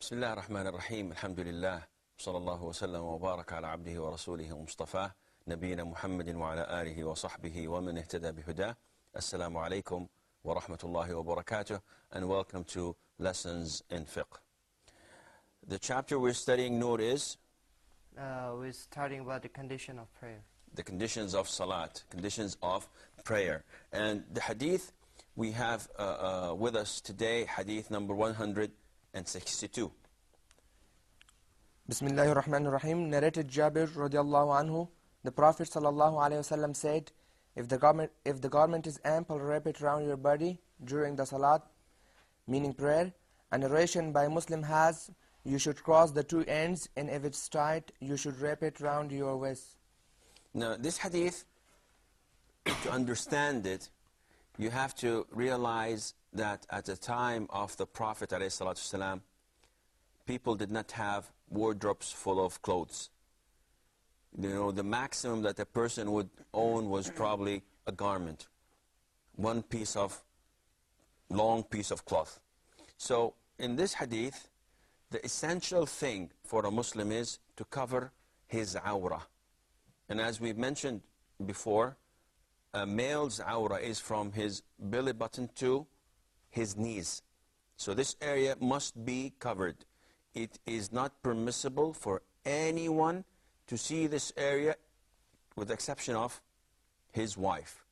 بسم الله الرحمن الرحيم الحمد لله صلى الله وسلم وبارك على عبده ورسوله ومصطفاه نبينا محمد وعلى آله وصحبه ومن اهتدى بهداه. Assalamu alaikum wa rahmatullahi wa barakatuh, and welcome to Lessons in Fiqh. The chapter we're studying, Noor, is? We're studying about the condition of prayer. The conditions of salat, conditions of prayer. And the hadith we have with us today, hadith number 162. Bismillahir Rahmanir Rahim. Narrated Jabir radiallahu anhu, the Prophet sallallahu alaihi wasallam said, if the garment is ample, wrap it around your body during the salat, meaning prayer. A narration by Muslim has, you should cross the two ends, and if it's tight, you should wrap it around your waist. Now, this hadith, to understand it, you have to realize that at the time of the Prophet ﷺ, people did not have wardrobes full of clothes. You know, the maximum that a person would own was probably a garment, one long piece of cloth. So, in this hadith, the essential thing for a Muslim is to cover his awrah. And as we've mentioned before, a male's awrah is from his belly button to his knees. So this area must be covered. It is not permissible for anyone to see this area with the exception of his wife.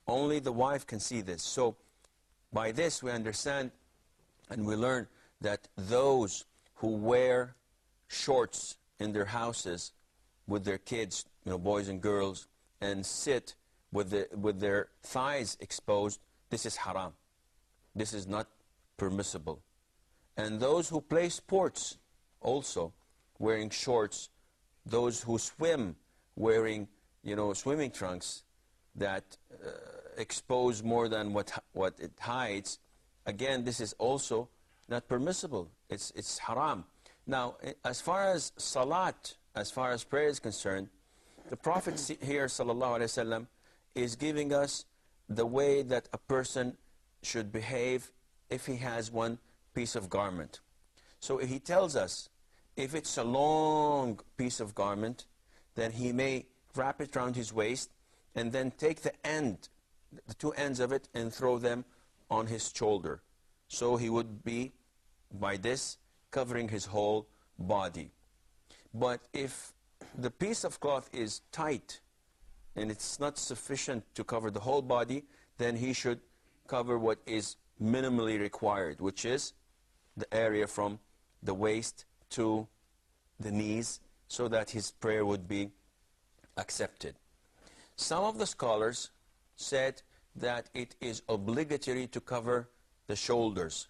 Only the wife can see this. So by this we understand and we learn that those who wear shorts in their houses with their kids, boys and girls, and sit with their thighs exposed, this is haram. This is not permissible. And those who play sports also wearing shorts, those who swim wearing swimming trunks that expose more than what it hides, again, this is also not permissible. It's haram. Now, as far as salat, as far as prayer is concerned, the Prophet here, sallallahu alaihi wasallam, is giving us the way that a person should behave if he has one piece of garment. So he tells us, if it's a long piece of garment, then he may wrap it around his waist and then take the two ends of it, and throw them on his shoulder. So he would be, by this, covering his whole body. But if the piece of cloth is tight and it's not sufficient to cover the whole body, then he should cover what is minimally required, which is the area from the waist to the knees, so that his prayer would be accepted. Some of the scholars said that it is obligatory to cover the shoulders.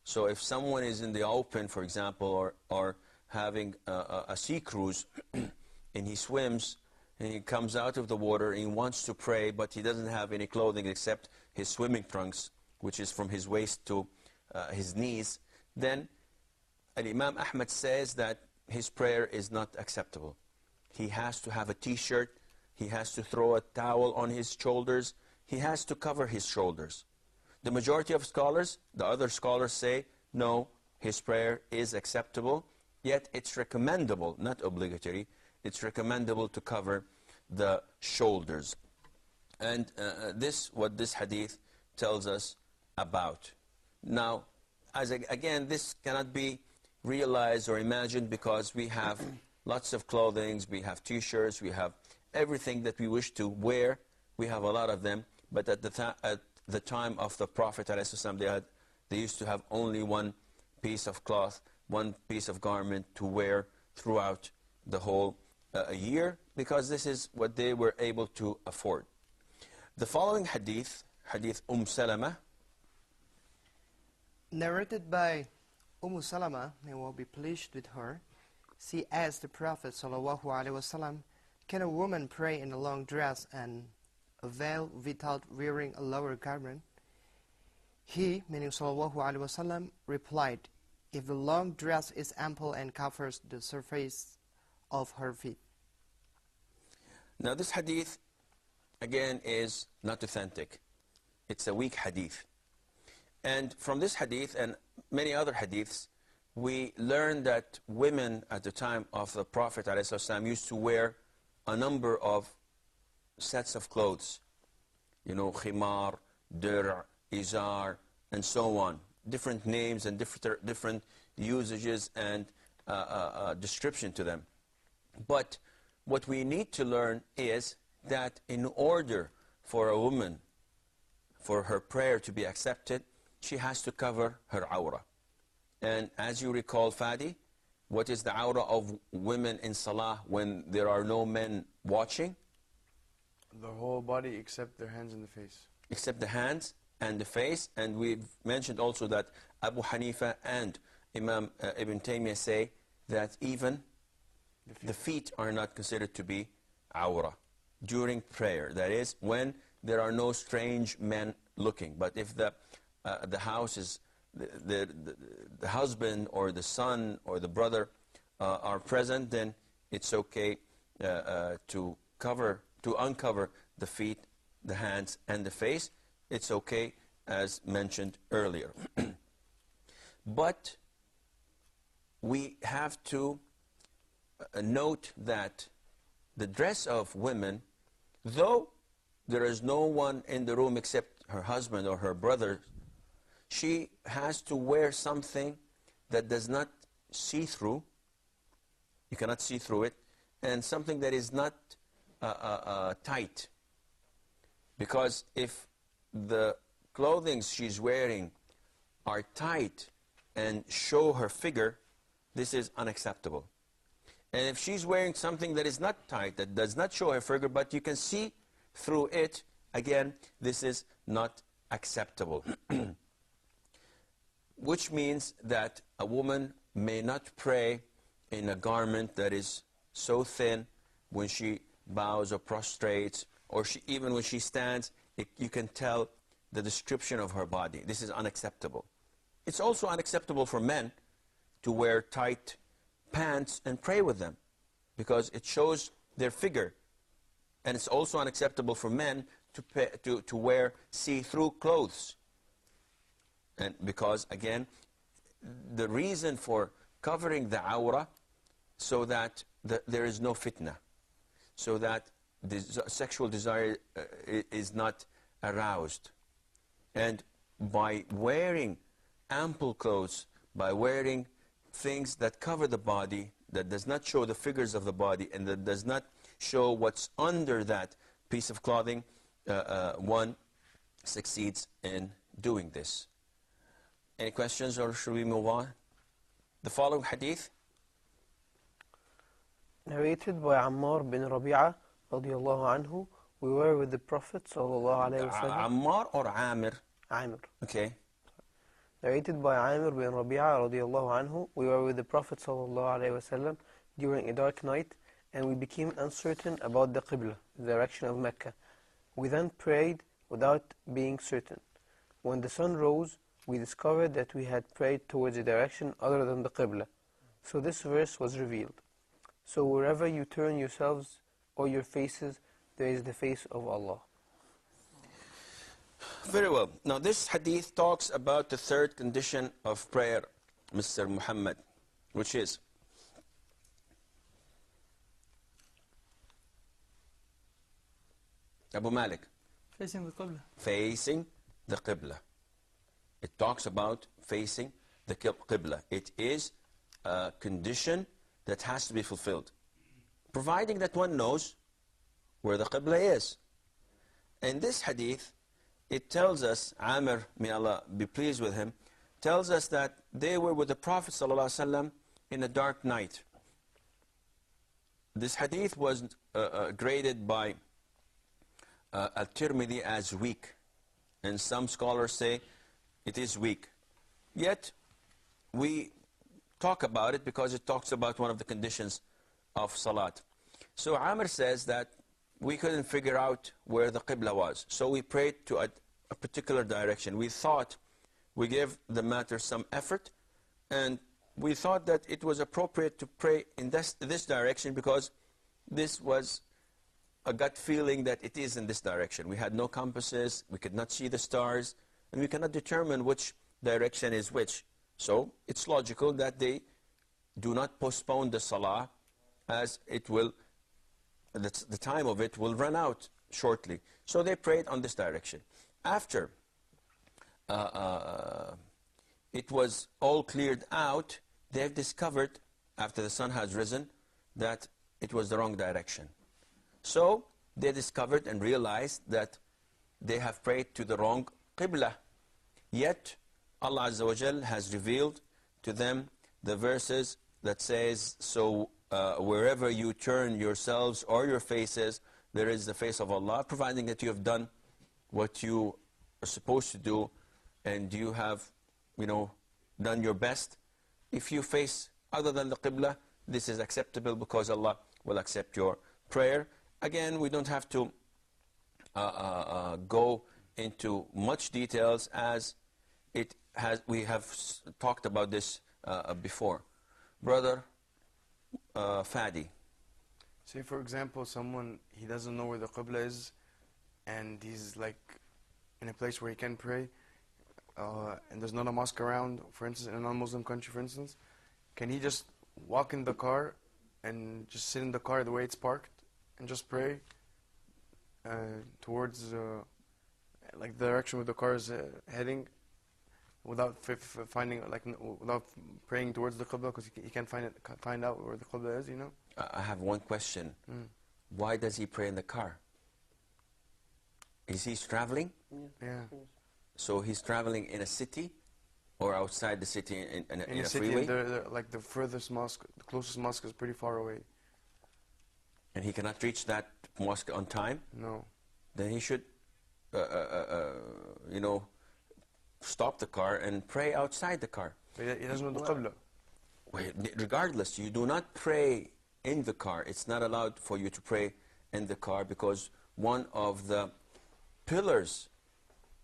So if someone is in the open, for example, or having a sea cruise, and he swims, and he comes out of the water, and he wants to pray, but he doesn't have any clothing except his swimming trunks, which is from his waist to his knees, then Imam Ahmad says that his prayer is not acceptable. He has to have a t-shirt, he has to throw a towel on his shoulders, he has to cover his shoulders. The majority of scholars, the other scholars say, no, his prayer is acceptable, yet it's recommendable, not obligatory, it's recommendable to cover the shoulders. And what this hadith tells us about. Now, again, this cannot be realized or imagined because we have lots of clothing, we have t-shirts, we have everything that we wish to wear, we have a lot of them, but at the time of the Prophet ﷺ, they used to have only one piece of cloth, one piece of garment to wear throughout the whole year, because this is what they were able to afford. The following hadith, hadith Salama, Narrated by Salama, may Allah be pleased with her, she asked the Prophet sallallahu alaihi wasallam, can a woman pray in a long dress and a veil without wearing a lower garment? He, meaning sallallahu alaihi wasallam, replied, if the long dress is ample and covers the surface of her feet. Now this hadith, again, is not authentic. It's a weak hadith. And from this hadith and many other hadiths, we learned that women at the time of the Prophet ﷺ used to wear a number of sets of clothes. You know, khimar, dir', izar, and so on. Different names and different usages and description to them. But what we need to learn is that in order for a woman, for her prayer to be accepted, she has to cover her awrah. And as you recall, Fadi, what is the awrah of women in salah when there are no men watching? The whole body except their hands and the face. Except the hands and the face. And we've mentioned also that Abu Hanifa and Imam Ibn Taymiyyah say that even the feet are not considered to be awrah during prayer. That is, when there are no strange men looking. But if the house is, the husband or the son or the brother are present, then it's okay to uncover the feet, the hands, and the face. It's okay, as mentioned earlier. But we have to note that the dress of women, though there is no one in the room except her husband or her brother, she has to wear something that does not see through. You cannot see through it. And something that is not tight. Because if the clothing she's wearing are tight and show her figure, this is unacceptable. And if she's wearing something that is not tight, that does not show her figure, but you can see through it, again, this is not acceptable. Which means that a woman may not pray in a garment that is so thin when she bows or prostrates, or even when she stands, you can tell the description of her body. This is unacceptable. It's also unacceptable for men to wear tight pants and pray with them, because it shows their figure. And it's also unacceptable for men to wear see-through clothes. And because, again, the reason for covering the awrah, so that there is no fitna, so that the sexual desire is not aroused. And by wearing ample clothes, by wearing things that cover the body, that does not show the figures of the body, and that does not show what's under that piece of clothing, one succeeds in doing this. Any questions, or should we move on? The following hadith, narrated by Ammar bin Rabi'ah radiyallahu anhu, we were with the Prophet sallallahu alayhi wa sallam. Ammar or Amir? Amir. Okay. Narrated by Amir bin Rabi'ah radiyallahu anhu, we were with the Prophet sallallahu alayhi wa sallam during a dark night, and we became uncertain about the Qibla, the direction of Mecca. We then prayed without being certain. When the sun rose, we discovered that we had prayed towards a direction other than the Qibla. So this verse was revealed. So wherever you turn yourselves or your faces, there is the face of Allah. Very well. Now this hadith talks about the third condition of prayer, Mr. Muhammad, which is Abu Malik. Facing the Qibla. Facing the Qibla. It talks about facing the Qibla. It is a condition that has to be fulfilled, providing that one knows where the Qibla is. In this hadith, it tells us, Amir, may Allah be pleased with him, tells us that they were with the Prophet ﷺ in a dark night. This hadith was graded by Al-Tirmidhi as weak, and some scholars say it is weak. Yet, we talk about it because it talks about one of the conditions of Salat. So Amr says that we couldn't figure out where the Qibla was. So we prayed to a particular direction. We thought we gave the matter some effort, and we thought that it was appropriate to pray in this direction because this was a gut feeling that it is in this direction. We had no compasses, we could not see the stars, and we cannot determine which direction is which. So it's logical that they do not postpone the salah, as it will, the time of it will run out shortly. So they prayed on this direction. After it was all cleared out, they've discovered, after the sun has risen, that it was the wrong direction. So they discovered and realized that they have prayed to the wrong qibla. Yet Allah Azza wa Jal has revealed to them the verses that says, so wherever you turn yourselves or your faces, there is the face of Allah, providing that you have done what you are supposed to do and you have, done your best. If you face other than the qibla, this is acceptable because Allah will accept your prayer. Again, we don't have to go into much details, as we have talked about this before. Brother Fadi. Say, for example, someone, he doesn't know where the Qibla is, and he's like in a place where he can pray, and there's not a mosque around, for instance, in a non-Muslim country, for instance. Can he just walk in the car and just sit in the car the way it's parked and just pray towards like the direction where the car is heading, without without praying towards the Qibla, because he can't find out where the Qibla is, I have one question. Why does he pray in the car? Is he traveling? Yeah. So he's traveling in a city or outside the city in a city, freeway? and like the furthest mosque, the closest mosque is pretty far away. And he cannot reach that mosque on time? No. Then he should, stop the car and pray outside the car. But he doesn't know the Qibla. Regardless, you do not pray in the car. It's not allowed for you to pray in the car, because one of the pillars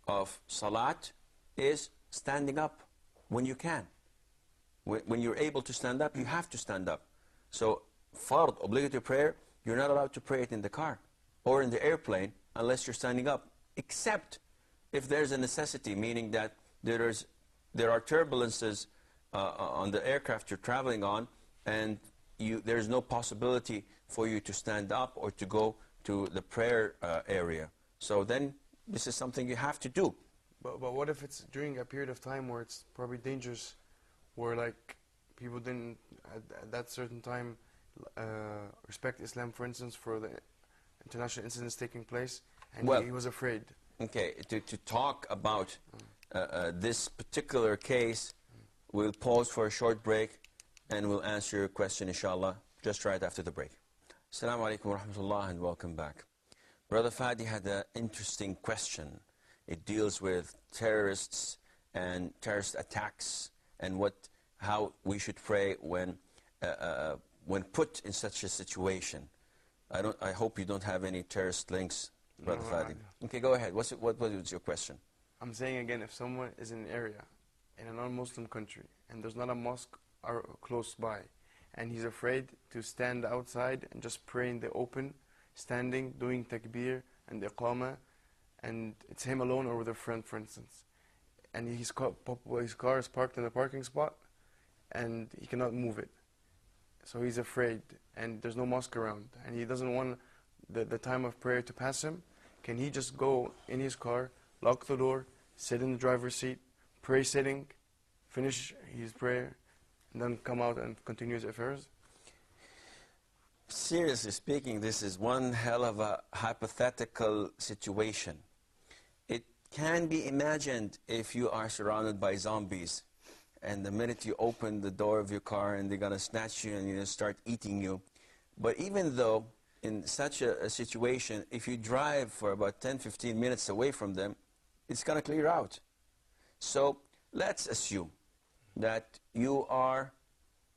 of salat is standing up when you can. When you're able to stand up, you have to stand up. So fard, obligatory prayer, you're not allowed to pray it in the car or in the airplane unless you're standing up, except if there's a necessity, meaning that there are turbulences on the aircraft you're traveling on, and there's no possibility for you to stand up or to go to the prayer area. So then this is something you have to do. But what if it's during a period of time where it's probably dangerous, where like people didn't at that certain time respect Islam, for instance, for the international incidents taking place, and he was afraid. Okay, to talk about this particular case, we'll pause for a short break and we'll answer your question, inshallah, just right after the break. Assalamu alaikum wa rahmatullah, and welcome back. Brother Fadi had an interesting question. It deals with terrorists and terrorist attacks, and how we should pray when put in such a situation. I hope you don't have any terrorist links, Brother Fadi. Okay, go ahead. What was your question? I'm saying again, if someone is in an area, in a non-Muslim country, and there's not a mosque close by, and he's afraid to stand outside and just pray in the open, standing, doing takbir and iqamah, and it's him alone or with a friend, for instance, and his car is parked in a parking spot, and he cannot move it. So he's afraid, and there's no mosque around, and he doesn't want the time of prayer to pass him. Can he just go in his car, lock the door, sit in the driver's seat, pray sitting, finish his prayer, and then come out and continue his affairs? Seriously speaking, this is one hell of a hypothetical situation. It can be imagined if you are surrounded by zombies, and the minute you open the door of your car and they're going to snatch you and start eating you. But even though in such a situation, if you drive for about 10-15 minutes away from them, it's going to clear out. So let's assume that you are,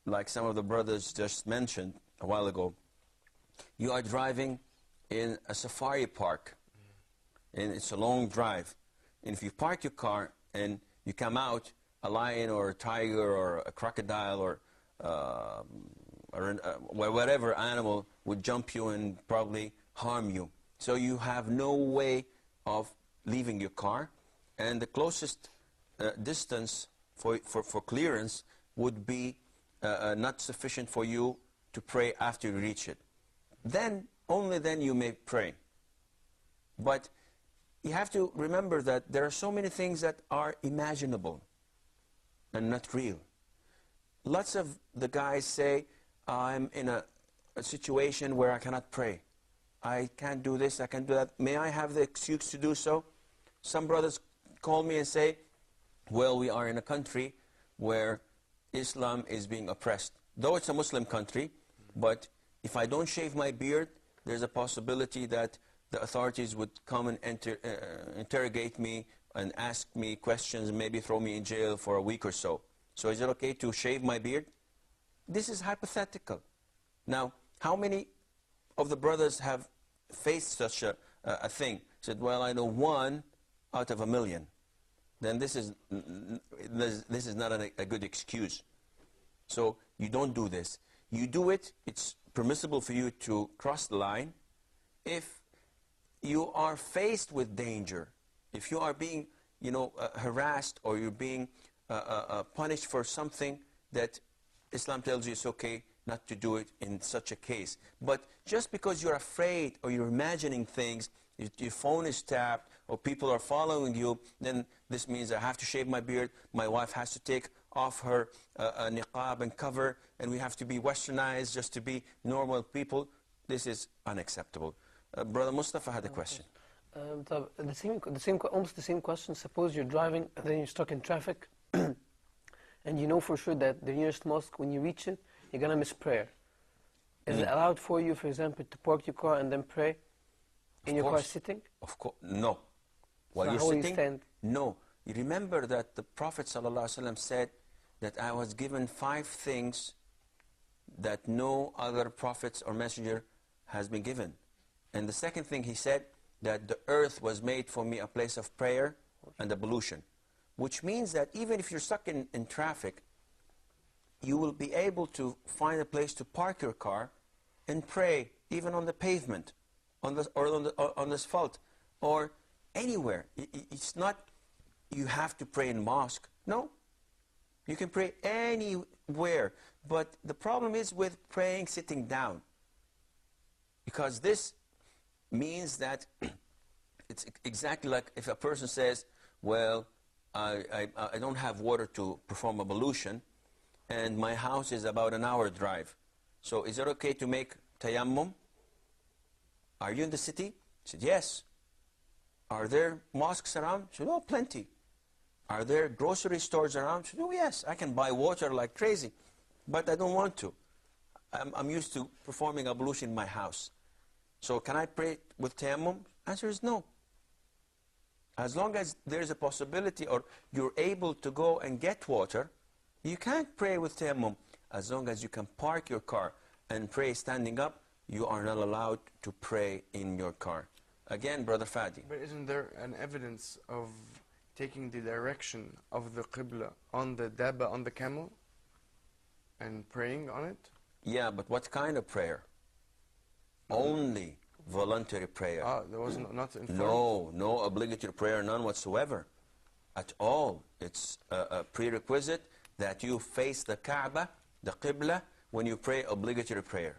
like some of the brothers just mentioned a while ago, you are driving in a safari park, and it's a long drive. And if you park your car and you come out, a lion or a tiger or a crocodile or whatever animal would jump you and probably harm you. So you have no way of leaving your car, and the closest distance for clearance would be not sufficient for you to pray after you reach it. Then, only then you may pray. But you have to remember that there are so many things that are imaginable and not real. Lots of the guys say, I'm in a situation where I cannot pray. I can't do this, I can't do that. May I have the excuse to do so? Some brothers call me and say, well, we are in a country where Islam is being oppressed. Though it's a Muslim country, but if I don't shave my beard, there's a possibility that the authorities would come and interrogate me and ask me questions and maybe throw me in jail for a week or so. So is it okay to shave my beard? This is hypothetical. Now, how many of the brothers have faced such a thing? Said, well, I know 1 out of 1,000,000. Then this is not a good excuse. So you don't do this. You do it, it's permissible for you to cross the line if you are faced with danger. If you are being, harassed, or you're being punished for something that Islam tells you it's okay not to do it in such a case. But just because you're afraid or you're imagining things, your phone is tapped or people are following you, then this means I have to shave my beard, my wife has to take off her niqab and cover, and we have to be westernized just to be normal people. This is unacceptable. Brother Mustafa had a question. Almost the same question. Suppose you're driving and then you're stuck in traffic and you know for sure that the nearest mosque, when you reach it, you're going to miss prayer. Is it allowed for you, for example, to park your car and then pray in your car sitting? Of course. No. While you're sitting? No. You remember that the Prophet ﷺ said that I was given 5 things that no other prophets or messenger has been given. And the second thing he said, that the earth was made for me a place of prayer and ablution. Which means that even if you're stuck in traffic, you will be able to find a place to park your car and pray, even on the pavement, on the asphalt, or anywhere. It's not you have to pray in mosque. No. You can pray anywhere. But the problem is with praying sitting down. Because this means that it's exactly like if a person says, well, I don't have water to perform ablution, and my house is about an hour drive. So is it okay to make tayammum? Are you in the city? I said, yes. Are there mosques around? I said, oh, plenty. Are there grocery stores around? I said, oh, yes. I can buy water like crazy, but I don't want to. I'm used to performing ablution in my house. So can I pray with tayammum? Answer is no. As long as there's a possibility or you're able to go and get water, you can't pray with tayammum. As long as you can park your car and pray standing up, you are not allowed to pray in your car. Again, Brother Fadi. But isn't there an evidence of taking the direction of the Qibla on the dabba, on the camel, and praying on it? Yeah, but what kind of prayer? Only voluntary prayer. There was not informed? No obligatory prayer, none whatsoever. At all. It's a prerequisite that you face the Kaaba, the Qibla, when you pray obligatory prayer.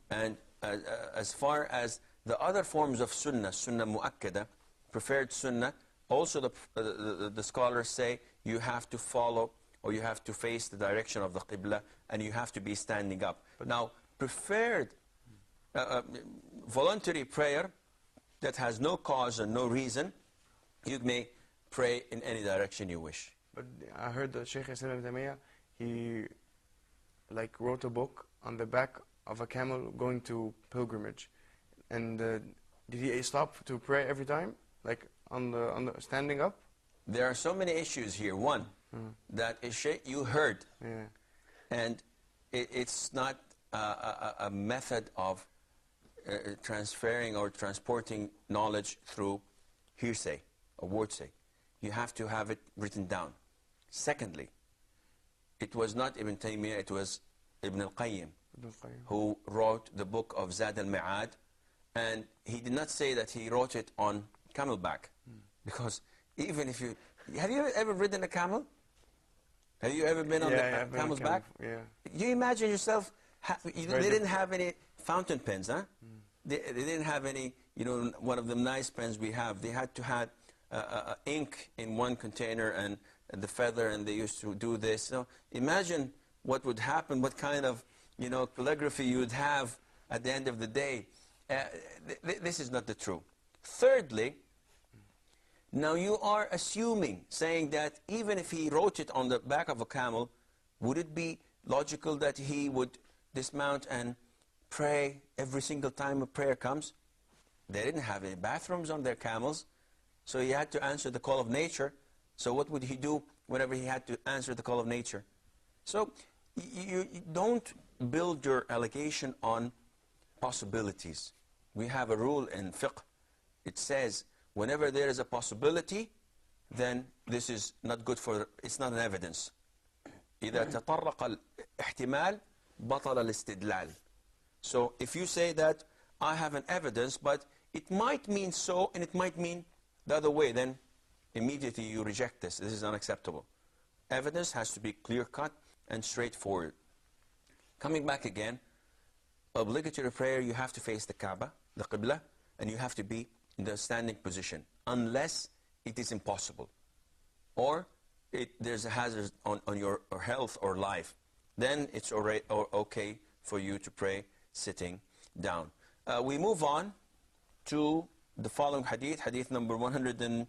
And as far as the other forms of sunnah, sunnah mu'akkada, preferred sunnah, also the scholars say you have to follow or you have to face the direction of the Qibla and you have to be standing up. But now, preferred voluntary prayer that has no cause and no reason, you may pray in any direction you wish. But I heard that Shaykh Islam ibn Taymiyyah, he wrote a book on the back of a camel going to pilgrimage. And did he stop to pray every time, on the standing up? There are so many issues here. One, that you heard, and it's not a method of transferring or transporting knowledge through hearsay or wordsay. You have to have it written down. Secondly, it was not Ibn Taymiyyah, it was Ibn al-Qayyim who wrote the book of Zad al-Ma'ad, and he did not say that he wrote it on camelback, because even if have you ever ridden a camel? Have you ever been on the I've been on camel's back? Yeah. You imagine yourself, they very didn't have any fountain pens, huh? They didn't have any, one of the nice pens we have. They had to have ink in one container and the feather, and they used to do this. So imagine what would happen, what kind of, calligraphy you would have at the end of the day. This is not the truth. Thirdly, now you are assuming, saying that even if he wrote it on the back of a camel, would it be logical that he would dismount and pray every single time a prayer comes? They didn't have any bathrooms on their camels, so he had to answer the call of nature. So what would he do whenever he had to answer the call of nature? So you don't build your allegation on possibilities. We have a rule in fiqh. It says whenever there is a possibility, then this is not good for, it's not an evidence. إذا تطرق الاحتمال بطل الاستدلال. So if you say that I have an evidence, but it might mean so and it might mean the other way, then immediately you reject this. This is unacceptable. Evidence has to be clear-cut and straightforward. Coming back again, obligatory prayer, you have to face the Kaaba, the Qibla, and you have to be in the standing position, unless it is impossible, or there's a hazard on your health or life. Then it's already okay for you to pray sitting down. We move on to the following hadith, hadith number 100 and,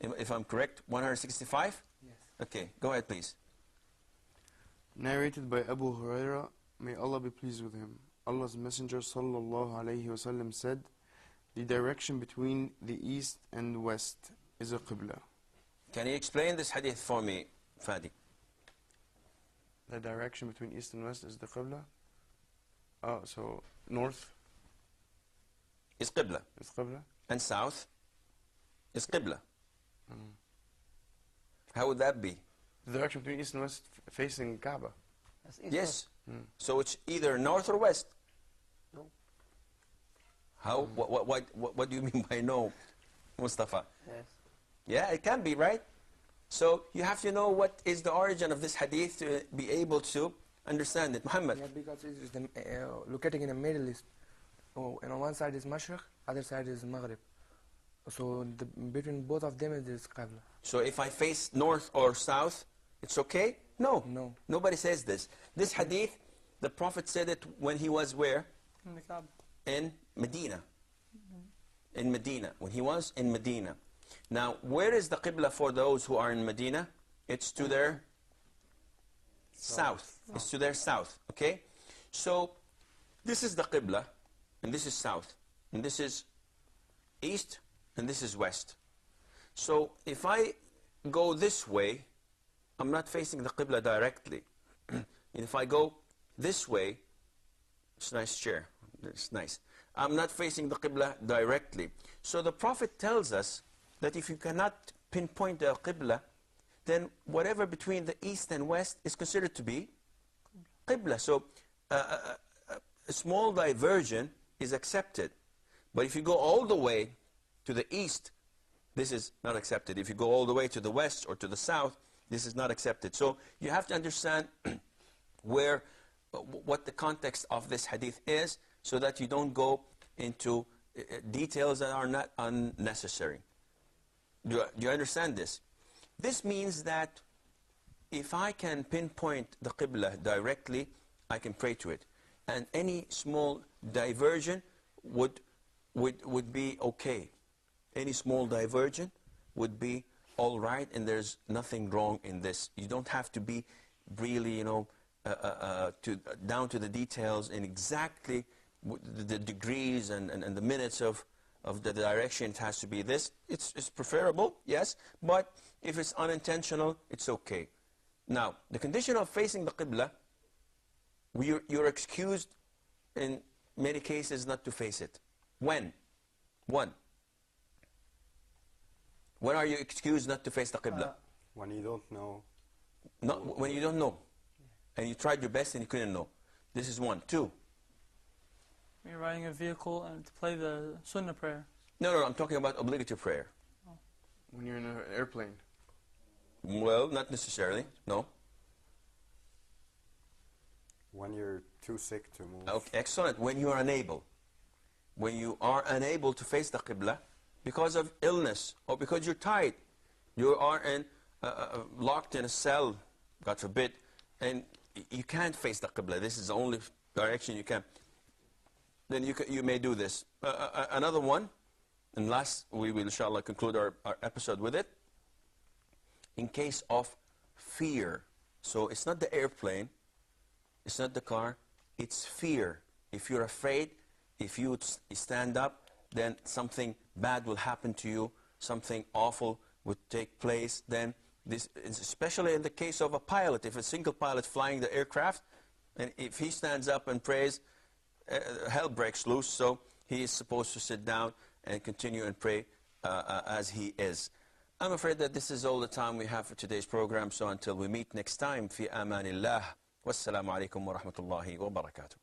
if I'm correct, 165? Yes. Okay, go ahead please. Narrated by Abu Huraira, may Allah be pleased with him. Allah's Messenger sallallahu alayhi wasallam said, the direction between the east and west is a qibla. Can you explain this hadith for me, Fadi? The direction between east and west is the qibla? Oh, so north Is Qibla. is qibla? And south is Qibla. How would that be? The direction between east and west facing Kaaba. That's east, Yes. Mm. So it's either north or west. No. How? What do you mean by no, Mustafa? Yes. Yeah, it can be, right? So you have to know what is the origin of this hadith to be able to understand it. Muhammad. Yeah, because it is locating in the Middle East. Oh, and on one side is Mashriq, other side is Maghrib. So between both of them is Qibla. So if I face north or south, it's okay? No. No. Nobody says this. This hadith, the Prophet said it when he was where? In the Kaaba. In Medina. In Medina. When he was in Medina. Now, where is the Qibla for those who are in Medina? It's to their south. It's to their south. Okay? So, this is the Qibla, and this is south, and this is east, and this is west. So, if I go this way, I'm not facing the Qibla directly. And if I go this way, it's a nice chair. It's nice. I'm not facing the Qibla directly. So the Prophet tells us that if you cannot pinpoint the Qibla, then whatever between the east and west is considered to be Qibla. So a small diversion is accepted. But if you go all the way to the east, this is not accepted. If you go all the way to the west or to the south, this is not accepted. So you have to understand what the context of this hadith is, so that you don't go into details that are not unnecessary. Do you understand this? This means that if I can pinpoint the Qibla directly, I can pray to it. And any small diversion would be okay. Any small diversion would be all right, and there's nothing wrong in this. You don't have to be really, down to the details in exactly the degrees and the minutes of the direction. It has to be this. It's preferable, yes, but if it's unintentional, it's okay. Now, the condition of facing the Qibla, you're excused in many cases not to face it. When? When are you excused not to face the Qibla? When you don't know. Not when you don't know. And you tried your best and you couldn't know. This is one. Two. You're riding a vehicle and to play the Sunnah prayer. No, I'm talking about obligatory prayer. When you're in an airplane. Well, not necessarily, no. When you're too sick to move. Okay, excellent. When you are unable. When you are unable to face the Qibla because of illness or because you're tired. You are locked in a cell, God forbid, and you can't face the Qibla. This is the only direction you can. Then you may do this. Another one, and last, we will inshallah conclude our episode with it. In case of fear. So it's not the airplane, it's not the car, it's fear. If you're afraid, if you stand up, then something bad will happen to you, something awful would take place. Then this is especially in the case of a pilot. If a single pilot flying the aircraft, and if he stands up and prays, hell breaks loose. So he is supposed to sit down and continue and pray as he is. I'm afraid that this is all the time we have for today's program. So until we meet next time, fi amanillah. Wassalamu alaikum wa rahmatullahi wa barakatuh.